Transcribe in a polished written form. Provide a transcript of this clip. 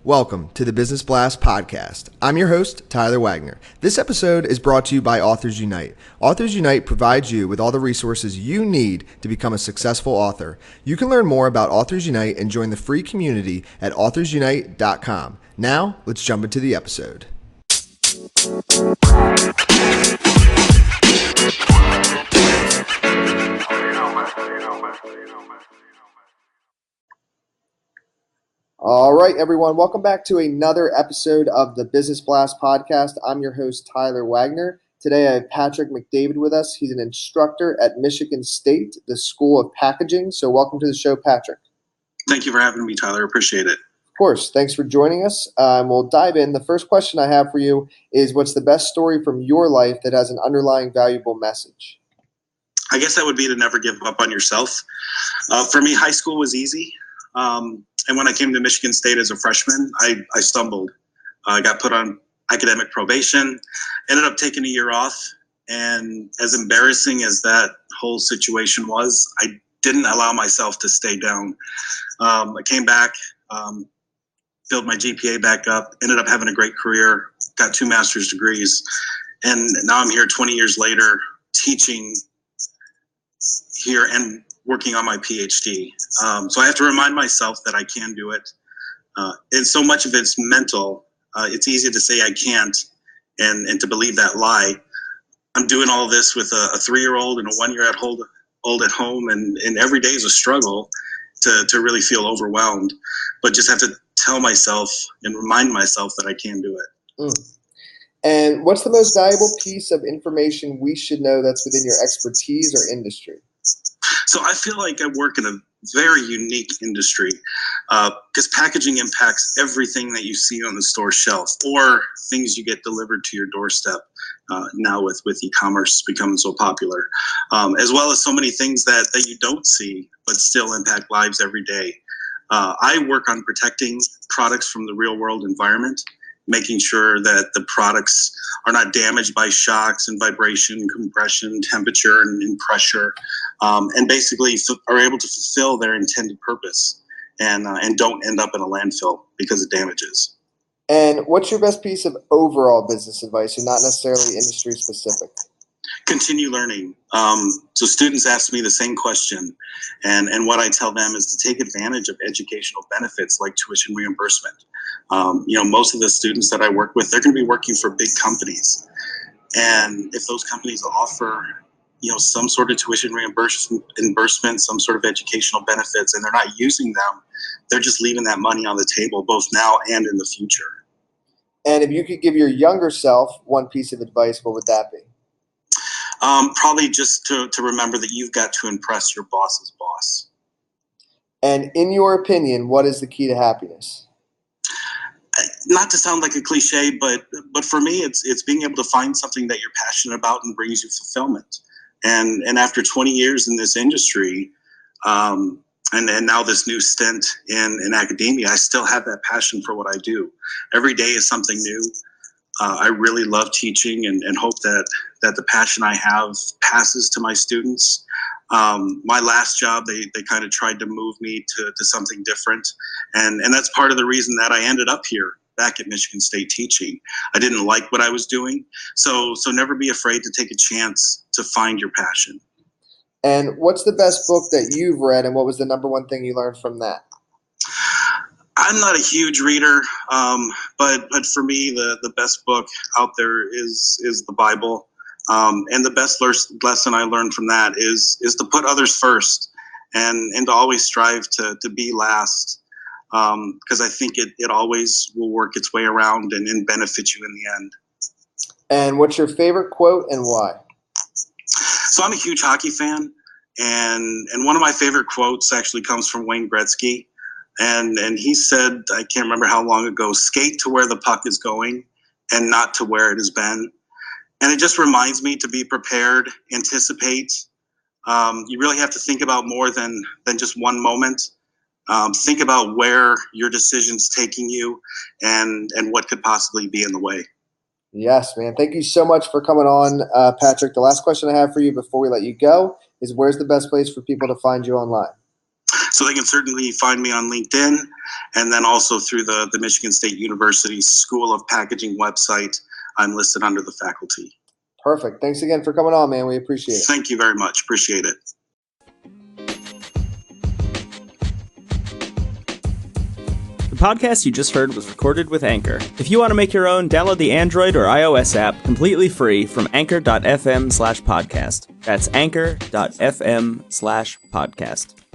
Welcome to the Business Blast podcast. I'm your host, Tyler Wagner. This episode is brought to you by Authors Unite. Authors Unite provides you with all the resources you need to become a successful author. You can learn more about Authors Unite and join the free community at authorsunite.com. Now, let's jump into the episode. All right, everyone. Welcome back to another episode of the Business Blast podcast. I'm your host, Tyler Wagner. Today, I have Patrick McDavid with us. He's an instructor at Michigan State, the School of Packaging. So welcome to the show, Patrick. Thank you for having me, Tyler. Appreciate it. Of course. Thanks for joining us. We'll dive in. The first question I have for you is, what's the best story from your life that has an underlying valuable message? I guess that would be to never give up on yourself. For me, high school was easy. And when I came to Michigan State as a freshman, I stumbled. I got put on academic probation, ended up taking a year off. And as embarrassing as that whole situation was, I didn't allow myself to stay down. I came back, built my GPA back up, ended up having a great career, got 2 master's degrees. And now I'm here 20 years later teaching here and working on my PhD. So I have to remind myself that I can do it. And so much of it's mental. It's easy to say I can't and to believe that lie. I'm doing all this with a 3-year-old and a 1-year-old at home, and every day is a struggle to really feel overwhelmed. But just have to tell myself and remind myself that I can do it. And what's the most valuable piece of information we should know that's within your expertise or industry? So I feel like I work in a very unique industry because packaging impacts everything that you see on the store shelf or things you get delivered to your doorstep now with e-commerce becoming so popular, as well as so many things that you don't see but still impact lives every day. I work on protecting products from the real world environment, making sure that the products are not damaged by shocks and vibration, compression, temperature, and pressure, and basically are able to fulfill their intended purpose and don't end up in a landfill because of damages. And what's your best piece of overall business advice, and not necessarily industry specific? Continue learning. So students ask me the same question, and what I tell them is to take advantage of educational benefits like tuition reimbursement. Most of the students that I work with, they're going to be working for big companies, and if those companies offer some sort of tuition reimbursement, some sort of educational benefits, and they're not using them, they're just leaving that money on the table both now and in the future. And if you could give your younger self one piece of advice, what would that be? Probably just to remember that you've got to impress your boss's boss. And in your opinion, what is the key to happiness? Not to sound like a cliche, but for me, it's being able to find something that you're passionate about and brings you fulfillment. And after 20 years in this industry, and now this new stint in academia, I still have that passion for what I do. Every day is something new. I really love teaching and hope that the passion I have passes to my students. My last job, they kind of tried to move me to something different. And that's part of the reason that I ended up here back at Michigan State teaching. I didn't like what I was doing. So never be afraid to take a chance to find your passion. And what's the best book that you've read, and what was the number one thing you learned from that? I'm not a huge reader, but for me, the best book out there is the Bible. And the best lesson I learned from that is to put others first and to always strive to be last, because I think it always will work its way around and benefit you in the end. And what's your favorite quote and why? So I'm a huge hockey fan, and one of my favorite quotes actually comes from Wayne Gretzky. And he said, I can't remember how long ago, skate to where the puck is going and not to where it has been. And it just reminds me to be prepared, anticipate. You really have to think about more than just one moment. Think about where your decision's taking you and what could possibly be in the way. Yes, man. Thank you so much for coming on, Patrick. The last question I have for you before we let you go is, where's the best place for people to find you online? So they can certainly find me on LinkedIn, and then also through the Michigan State University School of Packaging website. I'm listed under the faculty. Perfect. Thanks again for coming on, man. We appreciate it. Thank you very much. Appreciate it. The podcast you just heard was recorded with Anchor. If you want to make your own, download the Android or iOS app completely free from anchor.fm/podcast. That's anchor.fm/podcast.